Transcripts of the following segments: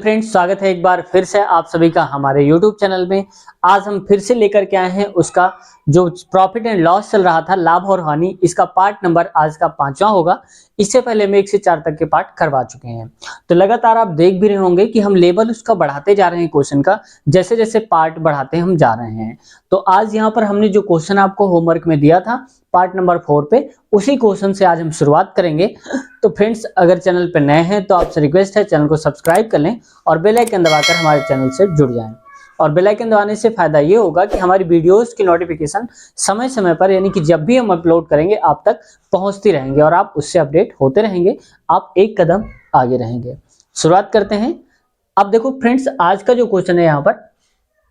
Friends, स्वागत है एक बार फिर से आप सभी का हमारे YouTube चैनल में। आज हम फिर से लेकर के आए हैं उसका जो प्रॉफिट एंड लॉस चल रहा था, लाभ और हानि, इसका पार्ट नंबर आज का 5वां होगा। इससे पहले हम 1 से 4 तक के पार्ट करवा चुके हैं। तो लगातार आप देख भी रहे होंगे कि हम लेवल उसका बढ़ाते जा रहे हैं क्वेश्चन का, जैसे जैसे पार्ट बढ़ाते हम जा रहे हैं। तो आज यहाँ पर हमने जो क्वेश्चन आपको होमवर्क में दिया था पार्ट नंबर 4 पे, उसी क्वेश्चन से आज हम शुरुआत करेंगे। तो फ्रेंड्स, अगर चैनल पर नए हैं तो आपसे रिक्वेस्ट है चैनल को सब्सक्राइब कर लें और बेल आइकन दबाकर हमारे चैनल से जुड़ जाएं। और बेल आइकन दबाने से फायदा ये होगा कि हमारी वीडियोस की नोटिफिकेशन समय समय पर, यानी कि जब भी हम अपलोड करेंगे आप तक पहुंचती रहेंगे और आप उससे अपडेट होते रहेंगे, आप एक कदम आगे रहेंगे। शुरुआत करते हैं। अब देखो फ्रेंड्स, आज का जो क्वेश्चन है यहाँ पर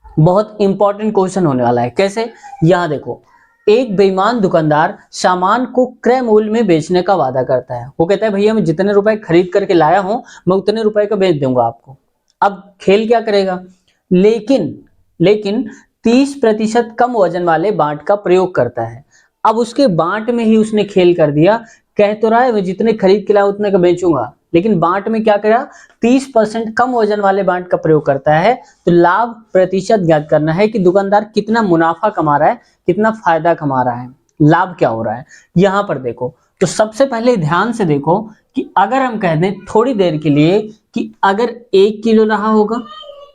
बहुत इंपॉर्टेंट क्वेश्चन होने वाला है। कैसे? यहाँ देखो, एक बेईमान दुकानदार सामान को क्रय मूल्य में बेचने का वादा करता है। वो कहता है भैया मैं जितने रुपए खरीद करके लाया हूं मैं उतने रुपए का बेच दूंगा आपको। अब खेल क्या करेगा? लेकिन 30% कम वजन वाले बांट का प्रयोग करता है। अब उसके बांट में ही उसने खेल कर दिया। कह तो रहा है मैं जितने खरीद के लाया उतने का बेचूंगा, लेकिन बांट में क्या करा? 30% कम वजन वाले बांट का प्रयोग करता है। तो लाभ प्रतिशत ज्ञात करना है कि दुकानदार कितना मुनाफा कमा रहा है, कितना फायदा कमा रहा है, लाभ क्या हो रहा है। यहां पर देखो, तो सबसे पहले ध्यान से देखो कि अगर हम कह दें थोड़ी देर के लिए कि अगर 1 किलो रहा होगा,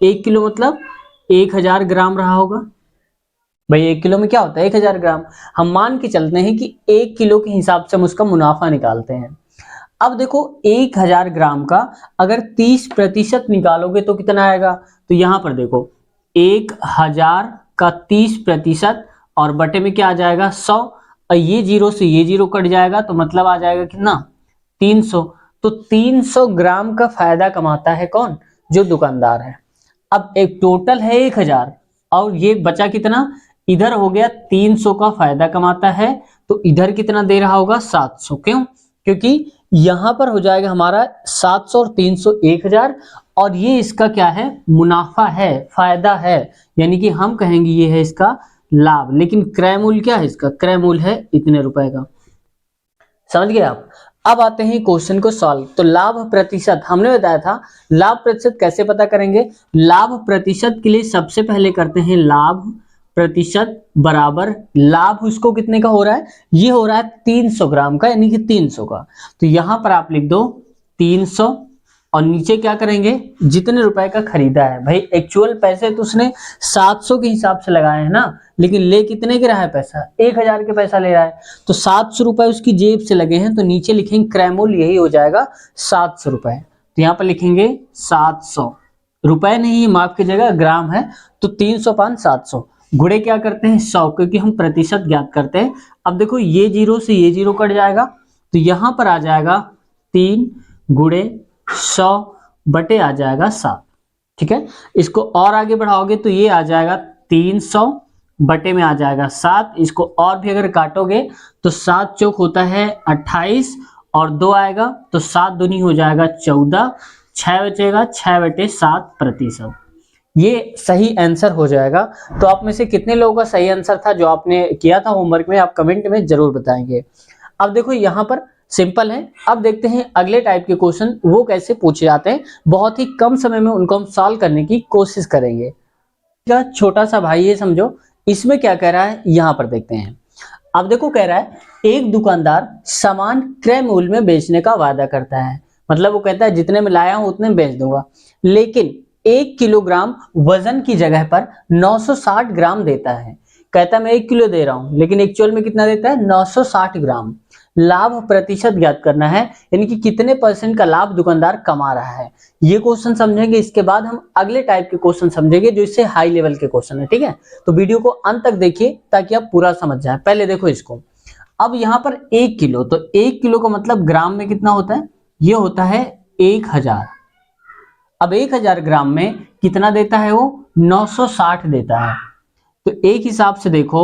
1 किलो मतलब 1000 ग्राम रहा होगा। भाई 1 किलो में क्या होता है? 1000 ग्राम। हम मान के चलते हैं कि 1 किलो के हिसाब से हम उसका मुनाफा निकालते हैं। अब देखो 1000 ग्राम का अगर 30% निकालोगे तो कितना आएगा? तो यहां पर देखो 1000 का 30% और बटे में क्या आ जाएगा? 100। और ये जीरो से ये जीरो कट जाएगा तो मतलब आ जाएगा कितना? 300। तो 300 ग्राम का फायदा कमाता है कौन? जो दुकानदार है। अब एक टोटल है 1000 और ये बचा कितना? इधर हो गया 300 का फायदा कमाता है, तो इधर कितना दे रहा होगा? 700। क्यों? क्योंकि यहां पर हो जाएगा हमारा 700 और 300 1000, और ये इसका क्या है? मुनाफा है, फायदा है, यानी कि हम कहेंगे ये है इसका लाभ। लेकिन क्रय मूल्य क्या है इसका? क्रय मूल्य है इतने रुपए का। समझ गए आप? अब आते हैं क्वेश्चन को सॉल्व। तो लाभ प्रतिशत हमने बताया था, लाभ प्रतिशत कैसे पता करेंगे? लाभ प्रतिशत के लिए सबसे पहले करते हैं लाभ प्रतिशत बराबर लाभ उसको कितने का हो रहा है? ये हो रहा है 300 ग्राम का, यानी कि 300 का। तो यहां पर आप लिख दो 300 और नीचे क्या करेंगे? जितने रुपए का खरीदा है। भाई एक्चुअल पैसे तो उसने 700 के हिसाब से लगाए हैं ना, लेकिन ले कितने के रहा है पैसा? 1000 के पैसा ले रहा है, तो 700 रुपए उसकी जेब से लगे हैं, तो नीचे लिखेंगे क्रय मूल्य, यही हो जाएगा 700 रुपए। तो यहाँ पर लिखेंगे 700 रुपए, नहीं माफ कीजिएगा ग्राम है, तो 300 पांच 700 गुणे क्या करते हैं? 100, क्योंकि हम प्रतिशत ज्ञात करते हैं। अब देखो ये जीरो से ये जीरो कट जाएगा, तो यहां पर आ जाएगा 3 गुणे 100 बटे आ जाएगा 7। ठीक है, इसको और आगे बढ़ाओगे तो ये आ जाएगा 300 बटे में आ जाएगा 7। इसको और भी अगर काटोगे तो 7 चौक होता है 28 और 2 आएगा तो 7 दूनी हो जाएगा 14, 6 बचेगा 6 बटे 7 प्रतिशत। ये सही आंसर हो जाएगा। तो आप में से कितने लोगों का सही आंसर था जो आपने किया था होमवर्क में? आप कमेंट में जरूर बताएंगे। अब देखो यहाँ पर सिंपल है। अब देखते हैं अगले टाइप के क्वेश्चन वो कैसे पूछे जाते हैं। बहुत ही कम समय में उनको हम सॉल्व करने की कोशिश करेंगे। क्या छोटा सा भाई ये समझो, इसमें क्या कह रहा है यहाँ पर देखते हैं। अब देखो कह रहा है एक दुकानदार सामान क्रय मूल्य में बेचने का वादा करता है। मतलब वो कहता है जितने में लाया हूं उतने में बेच दूंगा, लेकिन 1 किलोग्राम वजन की जगह पर 960 ग्राम देता है। कहता है मैं 1 किलो दे रहा हूं, लेकिन एक्चुअल में कितना देता है? 960 ग्राम। लाभ प्रतिशत ज्ञात करना है, यानी कि कितने % का लाभ दुकानदार कमा रहा है। ये क्वेश्चन समझेंगे, इसके बाद हम अगले टाइप के क्वेश्चन समझेंगे जो इससे हाई लेवल के क्वेश्चन है। ठीक है, तो वीडियो को अंत तक देखिए ताकि आप पूरा समझ जाए। पहले देखो इसको। अब यहाँ पर 1 किलो, तो 1 किलो का मतलब ग्राम में कितना होता है? ये होता है 1000। अब 1000 ग्राम में कितना देता है वो? 960 देता है। तो एक हिसाब से देखो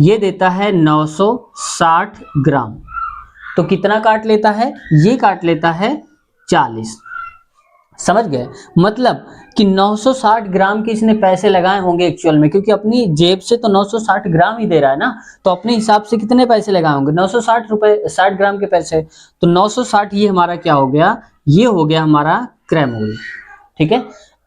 ये देता है 960 ग्राम, तो कितना काट लेता है? ये काट लेता है 40। समझ गए? मतलब कि 960 ग्राम के इसने पैसे लगाए होंगे एक्चुअल में, क्योंकि अपनी जेब से तो 960 ग्राम ही दे रहा है ना, तो अपने हिसाब से कितने पैसे लगाए होंगे? 960 रुपए, 60 ग्राम के पैसे। तो 960 ये हमारा क्या हो गया? ये हो गया हमारा क्रय मूल्य। ठीक है।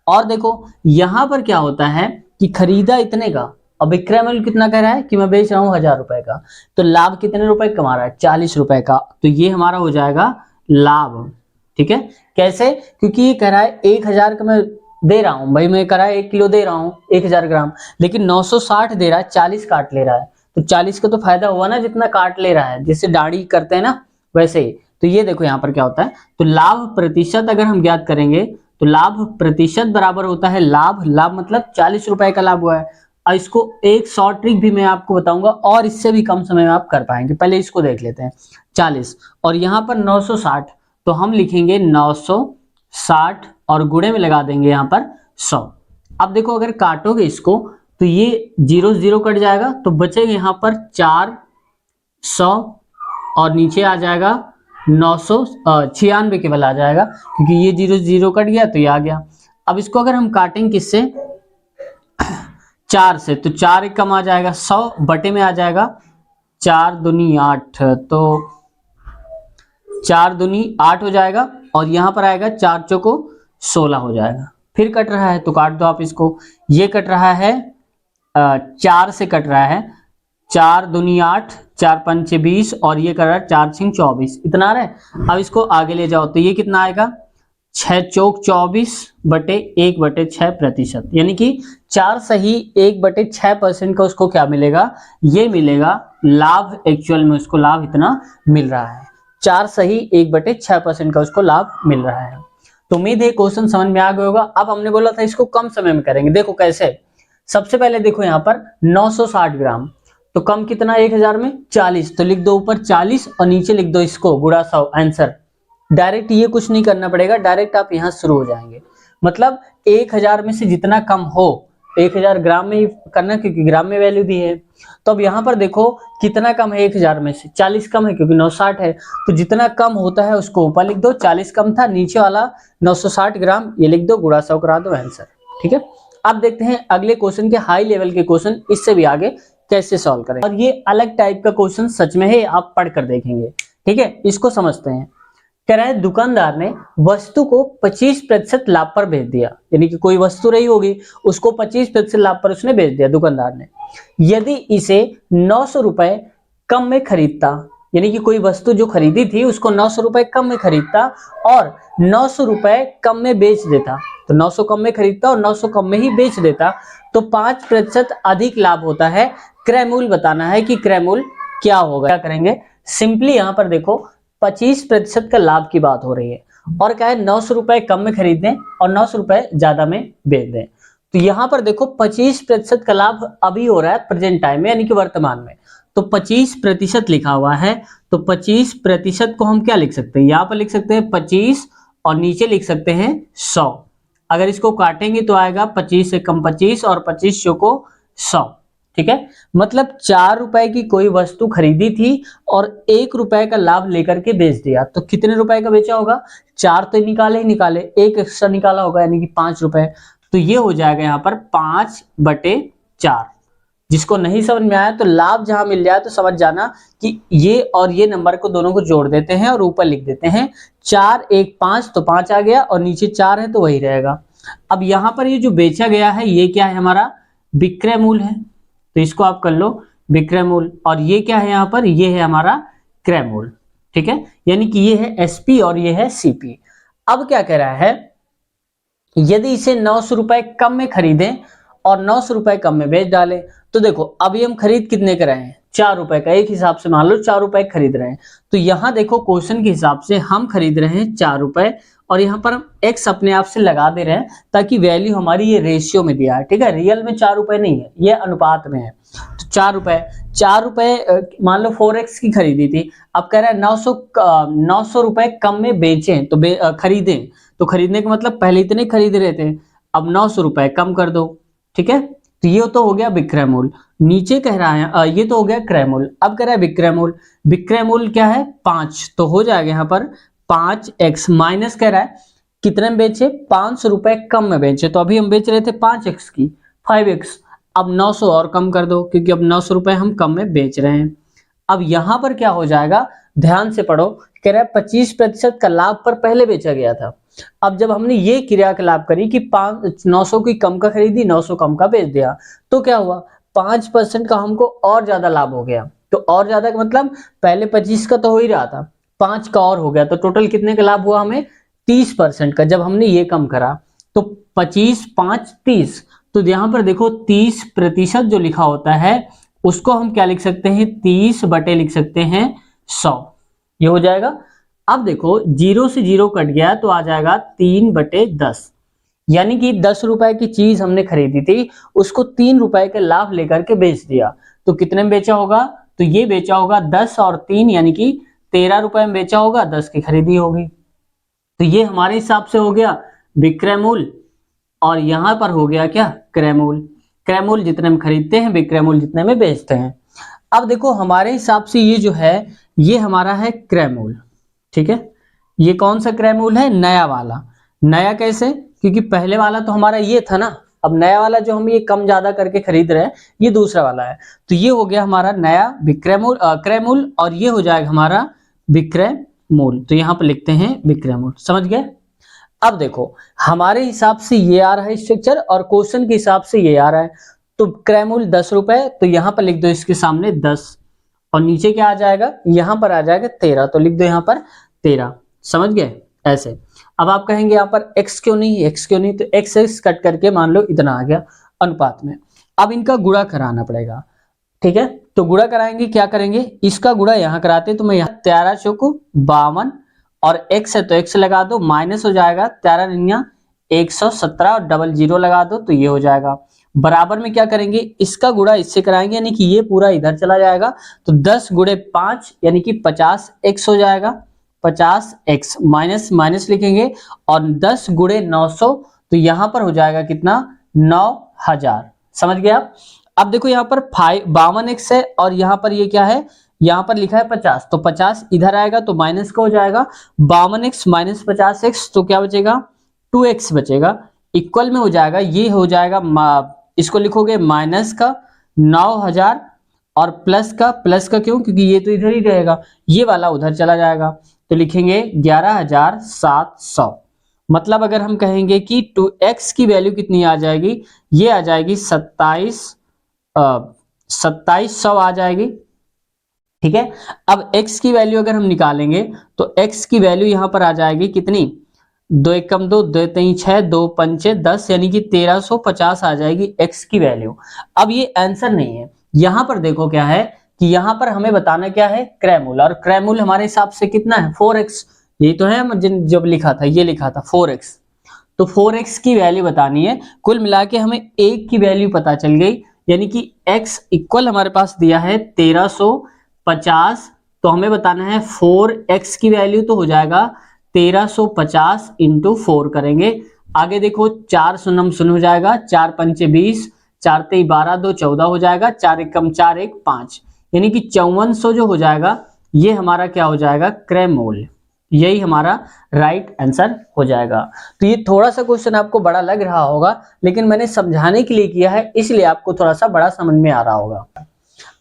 और देखो यहां पर क्या होता है कि खरीदा इतने का और विक्रय मूल्य कितना कह रहा है कि मैं बेच रहा हूं 1000 रुपए का, तो लाभ कितने रुपए कमा रहा है 40 रुपए का, तो ये हमारा हो जाएगा लाभ। ठीक है, कैसे? क्योंकि ये कह रहा है 1000 का मैं दे रहा हूं भाई, मैं कह रहा है 1 किलो दे रहा हूं 1000 ग्राम, लेकिन 960 दे रहा है, 40 काट ले रहा है, तो 40 का तो फायदा हुआ ना जितना काट ले रहा है, जिससे दाढ़ी करते हैं ना वैसे ही। तो ये देखो यहाँ पर क्या होता है, तो लाभ प्रतिशत अगर हम ज्ञात करेंगे तो लाभ प्रतिशत बराबर होता है लाभ, लाभ मतलब 40 रुपए का लाभ हुआ है। और इसको एक शॉर्ट ट्रिक भी मैं आपको बताऊंगा और इससे भी कम समय में आप कर पाएंगे, पहले इसको देख लेते हैं। 40 और यहाँ पर 960, तो हम लिखेंगे 960 और गुणे में लगा देंगे यहाँ पर 100। अब देखो अगर काटोगे इसको तो ये 0 0 कट जाएगा, तो बचेगा यहाँ पर 400 और नीचे आ जाएगा 996 केवल आ जाएगा, क्योंकि ये 0 0 कट गया तो ये आ गया। अब इसको अगर हम काटेंगे किससे, 4 से, तो 4 एक कम आ जाएगा, 100 बटे में आ जाएगा 4 दूनी 8, तो 4 दूनी 8 हो जाएगा और यहाँ पर आएगा 4 चौको 16 हो जाएगा। फिर कट रहा है तो काट दो आप इसको, ये कट रहा है 4 से कट रहा है, 4 दूनी 8, 4 पंचे 20 और ये कर रहा है 4 6 24, इतना आ रहा है। अब इसको आगे ले जाओ तो ये कितना आएगा 6 चौक 24 बटे 1/6%, यानी कि 4 सही 1/6% का उसको क्या मिलेगा, ये मिलेगा लाभ। एक्चुअल में उसको लाभ इतना मिल रहा है, 4 सही 1/6% का उसको लाभ मिल रहा है। तो उम्मीद है क्वेश्चन समझ में आ गया होगा। अब हमने बोला था इसको कम समय में करेंगे, देखो कैसे। सबसे पहले देखो यहाँ पर 960 ग्राम, तो कम कितना 1000 में 40, तो लिख दो ऊपर 40 और नीचे लिख दो इसको गुणा 100 आंसर। डायरेक्ट ये कुछ नहीं करना पड़ेगा, डायरेक्ट आप यहाँ शुरू हो जाएंगे। मतलब 1000 में से जितना कम हो, 1000 ग्राम में ही करना क्योंकि ग्राम में वैल्यू दी है। तो अब यहाँ पर देखो कितना कम है 1000 में से, 40 कम है क्योंकि 960 है, तो जितना कम होता है उसको ऊपर लिख दो, 40 कम था, नीचे वाला 960 ग्राम ये लिख दो, गुणा 100 करा दो आंसर। ठीक है, अब देखते हैं अगले क्वेश्चन के हाई लेवल के क्वेश्चन, इससे भी आगे कैसे सॉल्व करें। और ये अलग टाइप का क्वेश्चन सच में है, आप पढ़कर देखेंगे। ठीक है, इसको समझते हैं। कह रहा है दुकानदार ने वस्तु को 25% लाभ पर बेच दिया, यानी कि कोई वस्तु रही होगी उसको 25% लाभ पर उसने बेच दिया दुकानदार ने। यदि इसे 900 रुपए कम में खरीदता, यानी कि कोई वस्तु जो खरीदी थी उसको 900 रुपए कम में खरीदता और 900 रुपए कम में बेच देता, तो 900 कम में खरीदता और 900 कम में ही बेच देता, तो 5% अधिक लाभ होता है। क्रय मूल्य बताना है कि क्रय मूल्य क्या होगा। क्या करेंगे, सिंपली यहाँ पर देखो 25% का लाभ की बात हो रही है और क्या है 900 रुपए कम में खरीदें और 900 रुपए ज्यादा में बेच दें। तो यहाँ पर देखो 25% का लाभ अभी हो रहा है प्रेजेंट टाइम में, यानी कि वर्तमान में, तो 25% लिखा हुआ है, तो 25% को हम क्या लिख सकते हैं, यहाँ पर लिख सकते हैं 25 और नीचे लिख सकते हैं 100। अगर इसको काटेंगे तो आएगा 25 से कम 25 और 25 को 100। ठीक है, मतलब 4 रुपए की कोई वस्तु खरीदी थी और 1 रुपए का लाभ लेकर के बेच दिया, तो कितने रुपए का बेचा होगा, 4 तो निकाले ही निकाले, 1 एक्स्ट्रा निकाला होगा यानी कि 5 रुपए, तो ये हो जाएगा यहाँ पर 5/4। जिसको नहीं समझ में आया तो लाभ जहां मिल जाए तो समझ जाना कि ये और ये नंबर को दोनों को जोड़ देते हैं और ऊपर लिख देते हैं 4 1 5, तो 5 आ गया और नीचे 4 है तो वही रहेगा। अब यहाँ पर ये जो बेचा गया है ये क्या है, हमारा विक्रय मूल्य है, तो इसको आप कर लो विक्रय मूल्य, और ये क्या है यहाँ पर, ये है हमारा क्रय मूल्य। ठीक है, यानी कि ये है एसपी और ये है सीपी। अब क्या कह रहा है, यदि इसे 900 रुपए कम में खरीदें और 900 रुपए कम में बेच डालें, तो देखो अभी हम खरीद कितने कर रहे हैं, 4 रुपए का, एक हिसाब से मान लो 4 रुपए खरीद रहे हैं, तो यहाँ देखो क्वेश्चन के हिसाब से हम खरीद रहे हैं 4 रुपए और यहाँ पर हम एक्स अपने आप से लगा दे रहे हैं ताकि वैल्यू हमारी ये रेशियो में दिया है। ठीक है, रियल में 4 रुपए नहीं है, ये अनुपात में है, तो 4 रुपए मान लो 4x की खरीदी थी, अब कह रहा है 900 रुपए कम में बेचें, तो खरीदें, तो खरीदने का मतलब पहले इतने खरीद रहे थे, अब 900 रुपए कम कर दो। ठीक है, तो ये तो हो गया विक्रय मूल्य। नीचे कह रहा है ये तो हो गया क्रय मूल्य, अब कह रहा है विक्रय मूल्य। विक्रय मूल्य क्या है 5, तो हो जाएगा यहाँ पर 5x माइनस कह रहा है कितने में बेचे, 500 रुपए कम में बेचे, तो अभी हम बेच रहे थे 5x की 5x, अब 900 और कम कर दो क्योंकि अब 900 रुपए हम कम में बेच रहे हैं। अब यहाँ पर क्या हो जाएगा, ध्यान से पढ़ो, कह रहा है 25% का लाभ पर पहले बेचा गया था। अब जब हमने ये क्रियाकलाप करी कि 900 की कम का खरीदी, 900 कम का बेच दिया, तो क्या हुआ, 5% का हमको और ज्यादा लाभ हो गया। तो और ज्यादा का मतलब पहले 25 का तो हो ही रहा था, 5 का और हो गया, तो टोटल कितने का लाभ हुआ हमें, 30% का। जब हमने ये कम करा तो 25 5 30, तो यहां पर देखो 30% जो लिखा होता है उसको हम क्या लिख सकते हैं, 30 बटे लिख सकते हैं 100, ये हो जाएगा। अब देखो 0 से 0 कट गया तो आ जाएगा 3/10, यानी कि 10 रुपए की चीज हमने खरीदी थी, उसको 3 रुपए के लाभ लेकर के बेच दिया, तो कितने में बेचा होगा, तो ये बेचा होगा 10 और 3 यानी कि 13 रुपए में बेचा होगा, 10 की खरीदी होगी। तो ये हमारे हिसाब से हो गया विक्रय मूल्य, और यहां पर हो गया क्या, क्रय मूल्य। क्रय मूल्य जितने में खरीदते हैं, विक्रय मूल्य जितने में बेचते हैं। अब देखो हमारे हिसाब से ये जो है ये हमारा है क्रय मूल्य, ठीक है। ये कौन सा क्रय मूल्य है, नया वाला। नया कैसे, क्योंकि पहले वाला तो हमारा ये था ना, अब नया वाला जो हम ये कम ज्यादा करके खरीद रहे हैं ये दूसरा वाला है। तो ये हो गया हमारा नया विक्रय मूल्य, क्रय मूल्य, और ये हो जाएगा हमारा विक्रय मूल्य। तो यहाँ पर लिखते हैं विक्रय मूल्य, समझ गए। अब देखो हमारे हिसाब से ये आ रहा है स्ट्रक्चर, और क्वेश्चन के हिसाब से ये आ रहा है। तो क्रय मूल्य 10 रुपए, तो यहाँ पर लिख दो इसके सामने 10, और नीचे क्या आ जाएगा, यहाँ पर आ जाएगा 13, तो लिख दो यहाँ पर 13, समझ गए ऐसे। अब आप कहेंगे यहाँ पर x क्यों नहीं, x क्यों नहीं, तो x कट करके मान लो इतना आ गया अनुपात में। अब इनका गुणा कराना पड़ेगा, ठीक है। तो गुणा कराएंगे, क्या करेंगे, इसका गुणा यहाँ कराते, तो मैं यहाँ 13 चौको 52, और x है तो x लगा दो, माइनस हो जाएगा 13 117, और डबल जीरो लगा दो, तो ये हो जाएगा। बराबर में क्या करेंगे, इसका गुणा इससे कराएंगे, यानी कि ये पूरा इधर चला जाएगा, तो 10 गुणे 5 यानी कि 50x हो जाएगा, 50x माइनस माइनस लिखेंगे, और 10 गुणे 900, तो यहां पर हो जाएगा कितना, 9000, समझ गए आप। अब देखो यहाँ पर 52x है, और यहाँ पर ये क्या है, यहाँ पर लिखा है 50, तो 50 इधर आएगा तो माइनस का हो जाएगा, 52x माइनस 50x, तो क्या बचेगा, 2x बचेगा, इक्वल में हो जाएगा, ये हो जाएगा, इसको लिखोगे माइनस का 9000, और प्लस का क्यों, क्योंकि ये तो इधर ही रहेगा, ये वाला उधर चला जाएगा, तो लिखेंगे 11700। मतलब अगर हम कहेंगे कि 2x की वैल्यू कितनी आ जाएगी, ये आ जाएगी 2700 आ जाएगी, ठीक है। अब x की वैल्यू अगर हम निकालेंगे तो x की वैल्यू यहां पर आ जाएगी कितनी, 2 एकम 2, 2 3 6, 2 पंचे 10, यानी कि 1350 आ जाएगी x की वैल्यू। अब ये आंसर नहीं है, यहां पर देखो क्या है कि यहां पर हमें बताना क्या है, क्रय मूल्य, और क्रय मूल्य हमारे हिसाब से कितना है, 4x, ये तो है जब लिखा था, ये लिखा था 4x, तो 4x की वैल्यू बतानी है। कुल मिला के हमें एक की वैल्यू पता चल गई, यानी कि x इक्वल हमारे पास दिया है 1350, तो हमें बताना है 4x की वैल्यू, तो हो जाएगा 1350 इंटू 4 करेंगे। आगे देखो 4 शून्य शून्य हो जाएगा, 4 पंचे 20, 4 तेई 12, 2 14 हो जाएगा, 4 एकम 4 1 5, यानी कि 5400 जो हो जाएगा, ये हमारा क्या हो जाएगा, क्रय मूल्य, यही हमारा राइट आंसर हो जाएगा। तो ये थोड़ा सा क्वेश्चन आपको बड़ा लग रहा होगा, लेकिन मैंने समझाने के लिए किया है, इसलिए आपको थोड़ा सा बड़ा समझ में आ रहा होगा।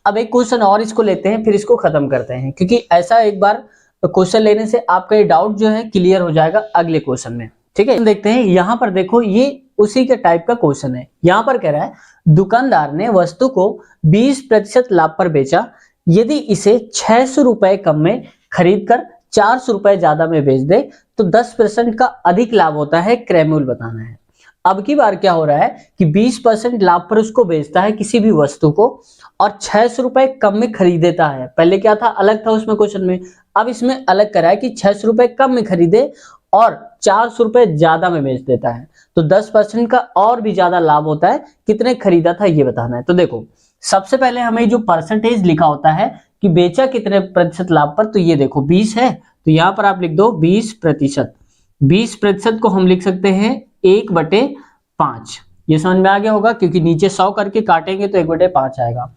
अब एक क्वेश्चन और इसको लेते हैं, फिर इसको खत्म करते हैं, क्योंकि ऐसा एक बार क्वेश्चन लेने से आपका ये डाउट जो है क्लियर हो जाएगा अगले क्वेश्चन में, ठीक है। देखते हैं, यहाँ पर देखो ये उसी के टाइप का क्वेश्चन है। यहाँ पर कह रहा है दुकानदार ने वस्तु को 20% लाभ पर बेचा, यदि इसे 600 रुपए कम में खरीद कर 400 रुपए ज्यादा में बेच दे तो 10% का अधिक लाभ होता है, क्रय मूल्य बताना है। अब की बार क्या हो रहा है कि 20% लाभ पर उसको बेचता है किसी भी वस्तु को, और 600 रुपए कम में खरीदेता है। पहले क्या था, अलग था उसमें क्वेश्चन में, अब इसमें अलग करा है कि 600 रुपए कम में खरीदे और 400 रुपए ज्यादा में बेच देता है, तो 10% का और भी ज्यादा लाभ होता है। कितने खरीदा था ये बताना है। तो देखो सबसे पहले हमें जो परसेंटेज लिखा होता है कि बेचा कितने प्रतिशत लाभ पर, तो ये देखो 20 है, तो यहां पर आप लिख दो 20%। 20% को हम लिख सकते हैं 1/5, ये समझ में आ गया होगा, क्योंकि नीचे 100 करके काटेंगे तो 1/5 आएगा।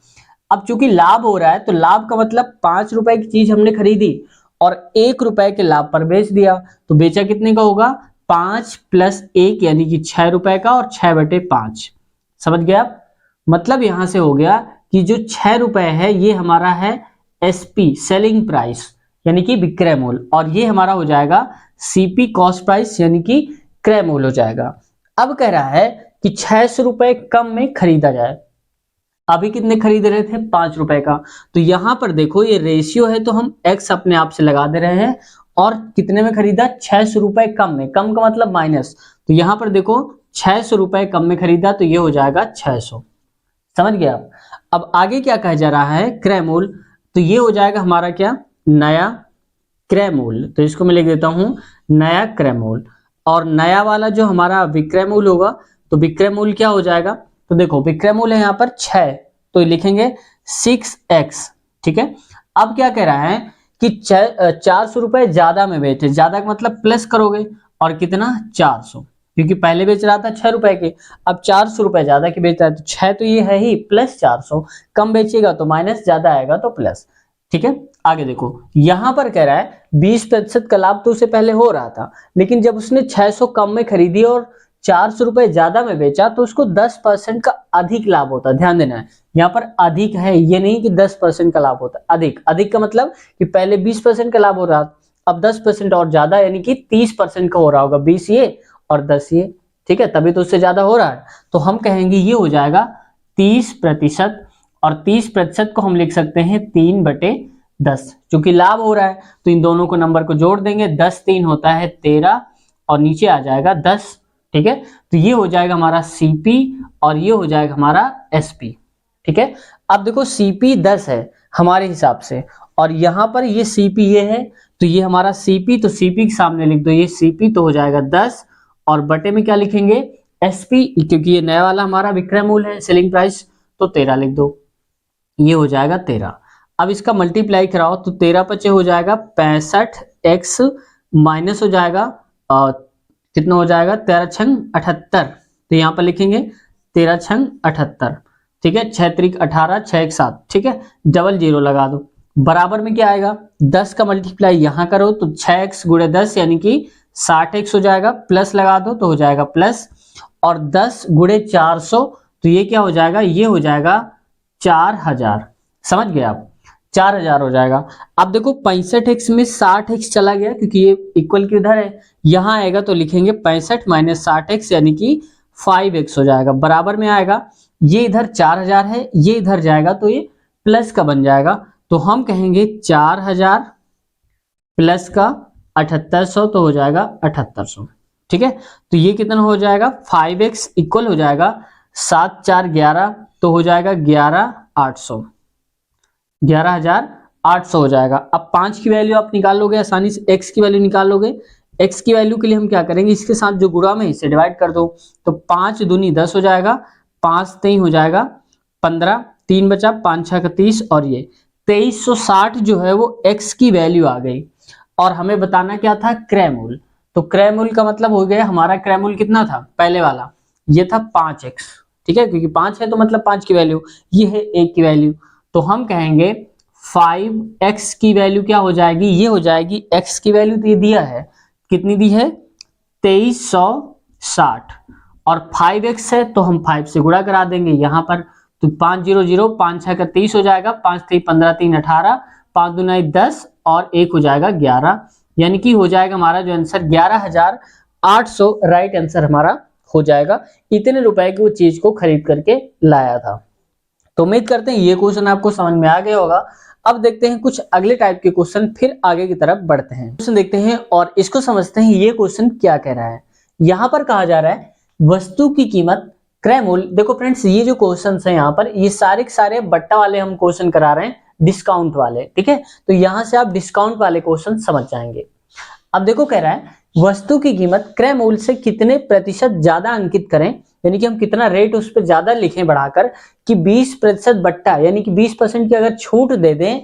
अब चूंकि लाभ हो रहा है, तो लाभ का मतलब 5 रुपए की चीज हमने खरीदी और 1 रुपए के लाभ पर बेच दिया, तो बेचा कितने का होगा, 5 + 1 यानी कि 6 रुपए का, और 6/5, समझ गए आप। मतलब यहां से हो गया कि जो 6 रुपए है ये हमारा है एसपी, सेलिंग प्राइस, यानी कि विक्रय मूल्य, और ये हमारा हो जाएगा सीपी कॉस्ट प्राइस यानी कि क्रय मूल्य हो जाएगा। अब कह रहा है कि 600 रुपए कम में खरीदा जाए। अभी कितने खरीद रहे थे, 5 रुपए का। तो यहां पर देखो ये रेशियो है तो हम x अपने आप से लगा दे रहे हैं, और कितने में खरीदा, 600 रुपए कम में, कम का मतलब माइनस। तो यहां पर देखो 600 रुपए कम में खरीदा तो ये हो जाएगा 600। समझ गए आप। अब आगे क्या कहा जा रहा है, क्रय मूल्य। तो ये हो जाएगा हमारा क्या, नया क्रय मूल्य। तो इसको मैं लिख देता हूं नया क्रय मूल्य। और नया वाला जो हमारा विक्रय मूल्य होगा, तो विक्रय मूल्य क्या हो जाएगा, तो देखो विक्रय मूल्य है यहाँ पर 6, तो लिखेंगे 6x। ठीक है। अब क्या कह रहा है कि 400 रुपए ज्यादा में बेचे, ज्यादा का मतलब प्लस करोगे, और कितना 400, क्योंकि पहले बेच रहा था 6 रुपए के, अब 400 रुपए ज्यादा के बेच रहा है, तो 6 तो ये है ही, प्लस 400, कम बेचेगा तो माइनस, ज्यादा आएगा तो प्लस। ठीक है। आगे देखो यहां पर कह रहा है 20% का लाभ तो उसे पहले हो रहा था, लेकिन जब उसने 600 कम में खरीदी और 400 रुपए ज्यादा में बेचा तो उसको 10% का अधिक लाभ होता है। ध्यान देना है, यहाँ पर अधिक है, ये नहीं कि 10% का लाभ होता है, अधिक। अधिक का मतलब कि पहले 20% का लाभ हो रहा, अब 10% और ज्यादा, यानी कि 30% का हो रहा होगा, 20 ये और 10 ये। ठीक है, तभी तो उससे ज्यादा हो रहा है। तो हम कहेंगे ये हो जाएगा 30%, और 30% को हम लिख सकते हैं 3/10, क्योंकि लाभ हो रहा है तो इन दोनों को नंबर को जोड़ देंगे, 10 3 होता है 13, और नीचे आ जाएगा 10। ठीक है, तो ये हो जाएगा हमारा सीपी, और ये हो जाएगा हमारा एसपी। ठीक है। अब देखो सीपी 10 है हमारे हिसाब से, और यहां पर ये सीपी ये है, तो ये हमारा सीपी, तो सीपी के सामने लिख दो ये सीपी, तो हो जाएगा 10, और बटे में क्या लिखेंगे, एसपी, क्योंकि ये नया वाला हमारा विक्रय मूल्य है, सेलिंग प्राइस, तो 13 लिख दो, ये हो जाएगा 13। अब इसका मल्टीप्लाई कराओ तो 13 पचे हो जाएगा 65x, माइनस हो जाएगा कितना हो जाएगा, 13 छंग 78, तो यहाँ पर लिखेंगे 13 छंग 78। ठीक है, 6 त्रिक 18, 6 1 7, ठीक है, डबल जीरो लगा दो, बराबर में क्या आएगा, 10 का मल्टीप्लाई यहाँ करो तो 6x गुणे 10 यानी कि 60x हो जाएगा, प्लस लगा दो तो हो जाएगा प्लस, और 10 गुणे 400 तो ये क्या हो जाएगा, ये हो जाएगा 4000। समझ गए आप, 4000 हो जाएगा। अब देखो 65x में 60x चला गया, क्योंकि ये इक्वल की उधर है, यहां आएगा तो लिखेंगे 65 माइनस 60x यानी कि 5x हो जाएगा, बराबर में आएगा, ये इधर 4000 है, ये इधर जाएगा तो ये प्लस का बन जाएगा, तो हम कहेंगे 4000 प्लस का 7800 तो हो जाएगा 7800। ठीक है, तो ये कितना हो जाएगा, 5x इक्वल हो जाएगा 7 4 11, तो हो जाएगा 11800, 11800 हो जाएगा। अब 5 की वैल्यू आप निकाल लोगे आसानी से, x की वैल्यू निकाल लोगे। x की वैल्यू के लिए हम क्या करेंगे, इसके साथ जो गुणा में इसे डिवाइड कर दो, तो 5 दूनी 10 हो जाएगा, 5 3 हो जाएगा 15, 3 बचा, 5 6 का 30, और ये 2360 जो है वो x की वैल्यू आ गई। और हमें बताना क्या था, क्रय मूल्य। तो क्रय मूल्य का मतलब हो गया, हमारा क्रय मूल्य कितना था, पहले वाला ये था 5x। ठीक है, क्योंकि 5 है तो मतलब 5 की वैल्यू, ये है 1 की वैल्यू, तो हम कहेंगे 5x की वैल्यू क्या हो जाएगी, ये हो जाएगी, x की वैल्यू तो ये दिया है, कितनी दी है 2360, और 5x है तो हम 5 से गुणा करा देंगे यहाँ पर, तो 5 0 0, 5 6 का 30 हो जाएगा, 5 3 15, 3 18, 5 दूना 10, और 1 हो जाएगा 11, यानी कि हो जाएगा हमारा जो आंसर 11800 राइट आंसर हमारा हो जाएगा। इतने रुपए की वो चीज को खरीद करके लाया था। तो उम्मीद करते हैं ये क्वेश्चन आपको समझ में आ गया होगा। अब देखते हैं कुछ अगले टाइप के क्वेश्चन, फिर आगे की तरफ बढ़ते हैं। क्वेश्चन देखते हैं और इसको समझते हैं ये क्वेश्चन क्या कह रहा है। यहाँ पर कहा जा रहा है वस्तु की कीमत क्रय मूल्य। देखो फ्रेंड्स, ये जो क्वेश्चन है यहाँ पर, ये सारे के सारे बट्टा वाले हम क्वेश्चन करा रहे हैं, डिस्काउंट वाले। ठीक है, तो यहां से आप डिस्काउंट वाले क्वेश्चन समझ जाएंगे। अब देखो कह रहा है वस्तु की कीमत क्रय मूल्य से कितने प्रतिशत ज्यादा अंकित करें, यानी कि हम कितना रेट उस पर ज्यादा लिखें बढ़ाकर, कि 20% बट्टा, यानी कि 20% की अगर छूट दे दें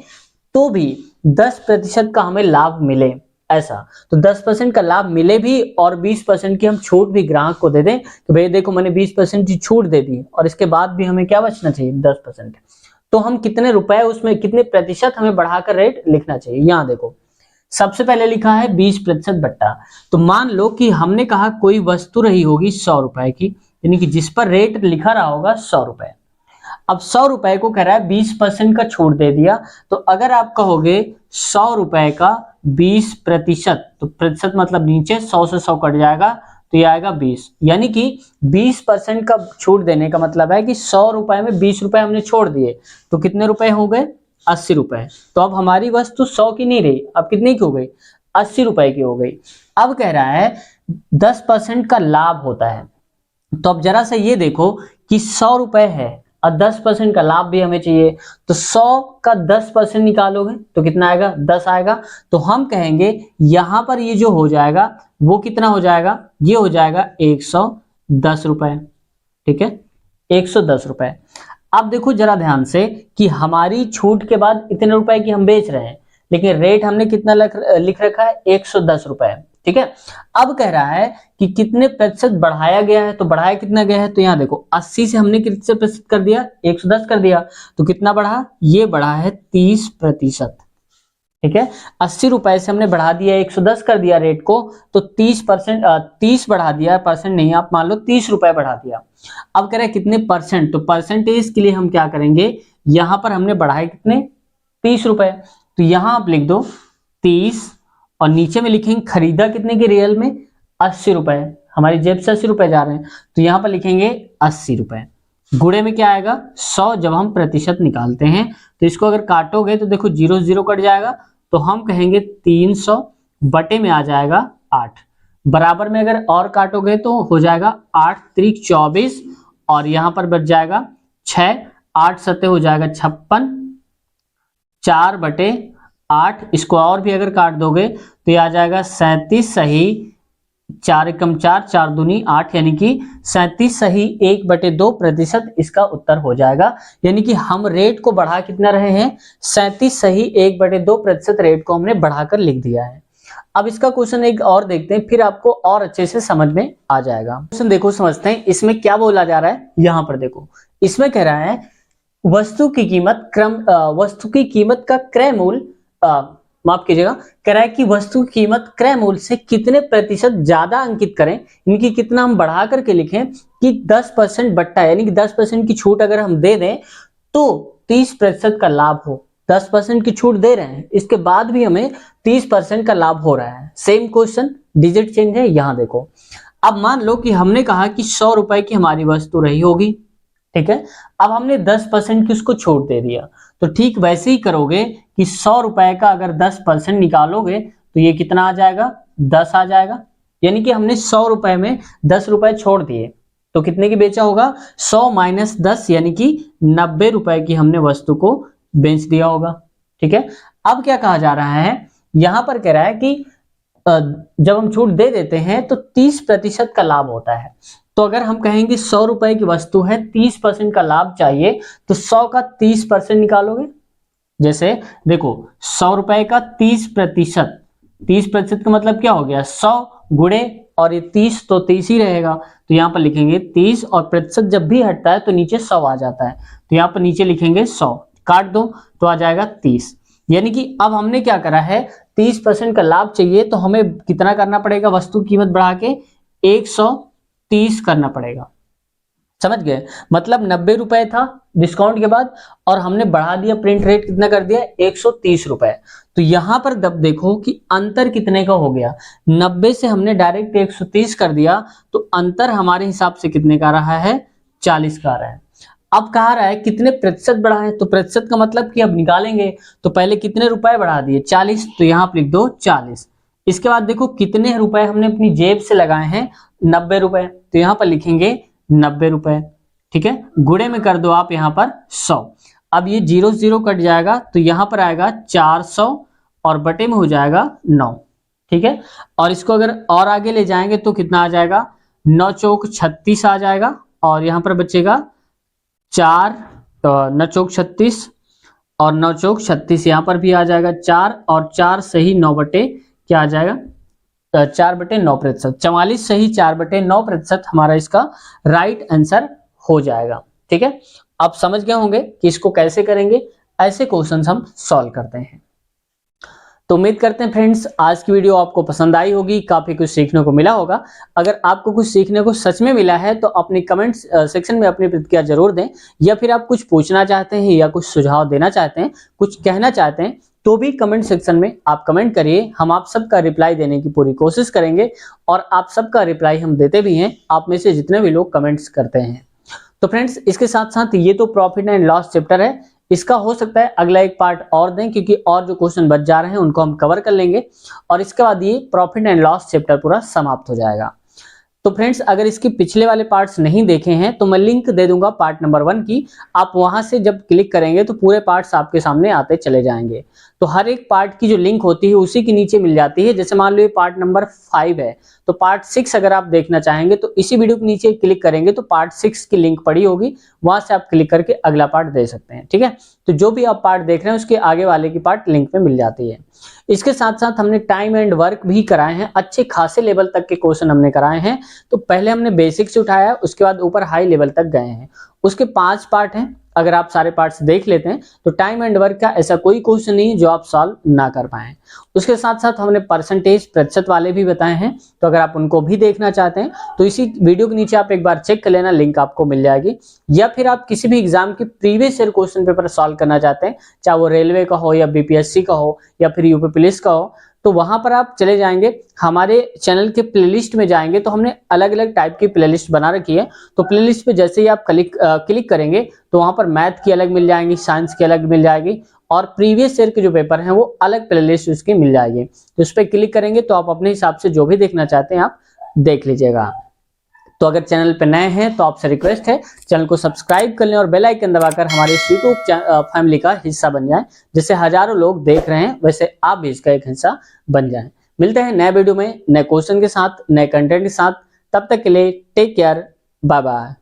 तो भी 10% का हमें लाभ मिले। ऐसा तो 10% का लाभ मिले भी, और 20% की हम छूट भी ग्राहक को दे दें कि भाई देखो मैंने 20% की छूट दे दी, और इसके बाद भी हमें क्या बचना चाहिए 10%। तो हम कितने रुपए उसमें, कितने प्रतिशत हमें बढ़ाकर रेट लिखना चाहिए। यहाँ देखो सबसे पहले लिखा है 20% बट्टा। तो मान लो कि हमने कहा कोई वस्तु रही होगी 100 रुपए की, यानी कि जिस पर रेट लिखा रहा होगा 100 रुपए। अब 100 रुपए को कह रहा है 20% का छूट दे दिया, तो अगर आप कहोगे 100 रुपए का 20%, तो प्रतिशत मतलब नीचे 100 से 100 कट जाएगा तो ये आएगा 20, यानी कि 20% का छूट देने का मतलब है कि 100 रुपए में 20 रुपए हमने छोड़ दिए तो कितने रुपए हो गए, 80 रुपए। तो अब हमारी वस्तु 100 की नहीं रही, अब कितने की हो गई, 80 रुपए की हो गई। अब कह रहा है 10% का लाभ होता है, तो अब जरा सा ये देखो कि 100 रुपए है और 10% का लाभ भी हमें चाहिए, तो 100 का 10% निकालोगे तो कितना आएगा, 10 आएगा। तो हम कहेंगे यहां पर ये जो हो जाएगा वो कितना हो जाएगा, ये हो जाएगा 110 रुपए, ठीक है, 110 रुपए। अब देखो जरा ध्यान से कि हमारी छूट के बाद इतने रुपए की हम बेच रहे हैं, लेकिन रेट हमने कितना लिख रखा है, 110 रुपए, ठीक है। अब कह रहा है कि कितने प्रतिशत बढ़ाया गया है, तो बढ़ाया कितना गया है, तो यहाँ देखो 80 से हमने कितने प्रतिशत कर दिया, 110 कर दिया, तो कितना बढ़ा, ये बढ़ा है 30%, ठीक है। 80 रुपए से हमने बढ़ा दिया, 110 कर दिया रेट को, तो 30%, 30 बढ़ा दिया, परसेंट नहीं, आप मान लो 30 रुपए बढ़ा दिया। अब कह रहे हैं कितने परसेंट, तो परसेंटेज के लिए हम क्या करेंगे, यहां पर हमने बढ़ाए कितने, 30 रुपए, तो यहां आप लिख दो 30 और नीचे में लिखेंगे खरीदा कितने की, रियल में 80 रुपए, हमारी जेब से 80 रुपए जा रहे हैं, तो यहां पर लिखेंगे 80 रुपए। गुणे में क्या आएगा, 100, जब हम प्रतिशत निकालते हैं तो इसको अगर काटोगे तो देखो 0 0 कट जाएगा, तो हम कहेंगे 300 बटे में आ जाएगा 8, बराबर में अगर और काटोगे तो हो जाएगा 8 त्रिक 24 और यहां पर बच जाएगा 6, 8 सत्ते हो जाएगा 56, 4 बटे 8, इसको और भी अगर काट दोगे तो ये आ जाएगा 37 सही, 4 एकम 4, 4 दूनी 8, यानी कि 37 सही 1/2% इसका उत्तर हो जाएगा। यानी कि हम रेट को बढ़ा कितना रहे हैं, 37 सही 1/2% रेट को हमने बढ़ाकर लिख दिया है। अब इसका क्वेश्चन एक और देखते हैं, फिर आपको और अच्छे से समझ में आ जाएगा। क्वेश्चन देखो समझते हैं, इसमें क्या बोला जा रहा है, यहां पर देखो इसमें कह रहा है वस्तु की कीमत का क्रय मूल्य, माफ कीजिएगा, कह रहा है कि वस्तु की कीमत क्रय मूल्य से कितने प्रतिशत ज्यादा अंकित करें, इनकी कितना हम बढ़ा करके लिखें कि 10% बट्टा, यानी कि 10% की छूट अगर हम दे दें तो 30% का लाभ हो। 10% की छूट दे रहे हैं, इसके बाद भी हमें 30% का लाभ हो रहा है। सेम क्वेश्चन, डिजिट चेंज है, यहां देखो। अब मान लो कि हमने कहा कि 100 रुपए की हमारी वस्तु रही होगी, ठीक है, अब हमने 10% की उसको छूट दे दिया, तो ठीक वैसे ही करोगे कि 100 रुपए का अगर 10% निकालोगे तो ये कितना आ जाएगा, 10 आ जाएगा। यानी कि हमने 100 रुपए में 10 रुपए छोड़ दिए तो कितने की बेचा होगा, 100 माइनस 10 यानी कि 90 रुपए की हमने वस्तु को बेच दिया होगा, ठीक है। अब क्या कहा जा रहा है, यहां पर कह रहा है कि जब हम छूट दे देते हैं तो 30% का लाभ होता है। तो अगर हम कहेंगे 100 रुपए की वस्तु है, 30% का लाभ चाहिए, तो 100 का 30% निकालोगे। जैसे देखो 100 रुपए का 30%, 30% का मतलब क्या हो गया, 100 गुणे और ये 30 तो 30 ही रहेगा, तो यहाँ पर लिखेंगे 30 और प्रतिशत जब भी हटता है तो नीचे 100 आ जाता है, तो यहाँ पर नीचे लिखेंगे 100, काट दो तो आ जाएगा 30। यानी कि अब हमने क्या करा है, 30% का लाभ चाहिए तो हमें कितना करना पड़ेगा, वस्तु की कीमत बढ़ा के 130 करना पड़ेगा, समझ गए। मतलब 90 रुपए था डिस्काउंट के बाद और हमने बढ़ा दिया, प्रिंट रेट कितना कर दिया, 130 रुपए। तो यहां पर जब देखो कि अंतर कितने का हो गया, 90 से हमने डायरेक्ट 130 कर दिया, तो अंतर हमारे हिसाब से कितने का रहा है, 40 का रहा है। अब कहा रहा है कितने प्रतिशत बढ़ा है, तो प्रतिशत का मतलब कि अब निकालेंगे, तो पहले कितने रुपए बढ़ा दिए, 40, तो यहाँ पर लिख दो 40। इसके बाद देखो कितने रुपए हमने अपनी जेब से लगाए हैं, 90 रुपए, तो यहाँ पर लिखेंगे 90 रुपए, ठीक है। गुणे में कर दो आप यहाँ पर 100, अब ये 0 0 कट जाएगा, तो यहाँ पर आएगा 400 और बटे में हो जाएगा 9, ठीक है। और इसको अगर और आगे ले जाएंगे तो कितना आ जाएगा, 9 चौक 36 आ जाएगा, और यहाँ पर बचेगा 4, 9 चौक 36 और 9 चौक 36, यहाँ पर भी आ जाएगा 4 और 4 सही 9 बटे क्या आ जाएगा, 4/9%, 44 सही 4/9% हमारा इसका राइट आंसर हो जाएगा, ठीक है। आप समझ गए होंगे कि इसको कैसे करेंगे, ऐसे क्वेश्चंस हम सॉल्व करते हैं। तो उम्मीद करते हैं फ्रेंड्स आज की वीडियो आपको पसंद आई होगी, काफी कुछ सीखने को मिला होगा। अगर आपको कुछ सीखने को सच में मिला है तो अपने कमेंट सेक्शन में अपनी प्रतिक्रिया जरूर दें, या फिर आप कुछ पूछना चाहते हैं या कुछ सुझाव देना चाहते हैं, कुछ कहना चाहते हैं तो भी कमेंट सेक्शन में आप कमेंट करिए, हम आप सबका रिप्लाई देने की पूरी कोशिश करेंगे और आप सबका रिप्लाई हम देते भी हैं, आप में से जितने भी लोग कमेंट्स करते हैं। तो फ्रेंड्स, इसके साथ साथ ये तो प्रॉफिट एंड लॉस चैप्टर है, इसका हो सकता है अगला एक पार्ट और दें, क्योंकि और जो क्वेश्चन बच जा रहे हैं उनको हम कवर कर लेंगे और इसके बाद ये प्रॉफिट एंड लॉस चैप्टर पूरा समाप्त हो जाएगा। तो फ्रेंड्स, अगर इसके पिछले वाले पार्ट्स नहीं देखे हैं तो मैं लिंक दे दूंगा पार्ट नंबर 1 की, आप वहां से जब क्लिक करेंगे तो पूरे पार्ट्स आपके सामने आते चले जाएंगे। तो हर एक पार्ट की जो लिंक होती है उसी के नीचे मिल जाती है। जैसे मान लो ये पार्ट नंबर 5 है, तो पार्ट 6 अगर आप देखना चाहेंगे तो इसी वीडियो के नीचे क्लिक करेंगे तो पार्ट 6 की लिंक पड़ी होगी, वहां से आप क्लिक करके अगला पार्ट दे सकते हैं। ठीक है, तो जो भी आप पार्ट देख रहे हैं उसके आगे वाले की पार्ट लिंक में मिल जाती है। इसके साथ साथ हमने टाइम एंड वर्क भी कराए हैं, अच्छे खासे लेवल तक के क्वेश्चन हमने कराए हैं। तो पहले हमने बेसिक से उठाया, उसके बाद ऊपर हाई लेवल तक गए हैं। उसके 5 पार्ट हैं, अगर आप सारे पार्ट्स देख लेते हैं तो टाइम एंड वर्क का ऐसा कोई क्वेश्चन नहीं जो आप सॉल्व ना कर पाए। उसके साथ साथ हमने परसेंटेज प्रतिशत वाले भी बताए हैं, तो अगर आप उनको भी देखना चाहते हैं तो इसी वीडियो के नीचे आप एक बार चेक कर लेना, लिंक आपको मिल जाएगी। या फिर आप किसी भी एग्जाम के previous year question paper solve करना चाहते हैं, चाहे वो रेलवे का हो या बीपीएससी का हो या फिर यूपी पुलिस का हो, तो वहां पर आप चले जाएंगे, हमारे चैनल के प्लेलिस्ट में जाएंगे तो हमने अलग अलग टाइप की प्लेलिस्ट बना रखी है। तो प्लेलिस्ट पे जैसे ही आप क्लिक करेंगे तो वहां पर मैथ की अलग मिल जाएंगी, साइंस की अलग मिल जाएगी और प्रीवियस ईयर के जो पेपर हैं वो अलग प्लेलिस्ट उसकी मिल जाएगी। तो उस पर क्लिक करेंगे तो आप अपने हिसाब से जो भी देखना चाहते हैं आप देख लीजिएगा। तो अगर चैनल पे नए हैं तो आपसे रिक्वेस्ट है चैनल को सब्सक्राइब कर लें और बेल आइकन दबाकर हमारे यूट्यूब फैमिली का हिस्सा बन जाएं। जैसे हजारों लोग देख रहे हैं वैसे आप भी इसका एक हिस्सा बन जाएं। मिलते हैं नए वीडियो में नए क्वेश्चन के साथ, नए कंटेंट के साथ। तब तक के लिए टेक केयर, बाय बाय।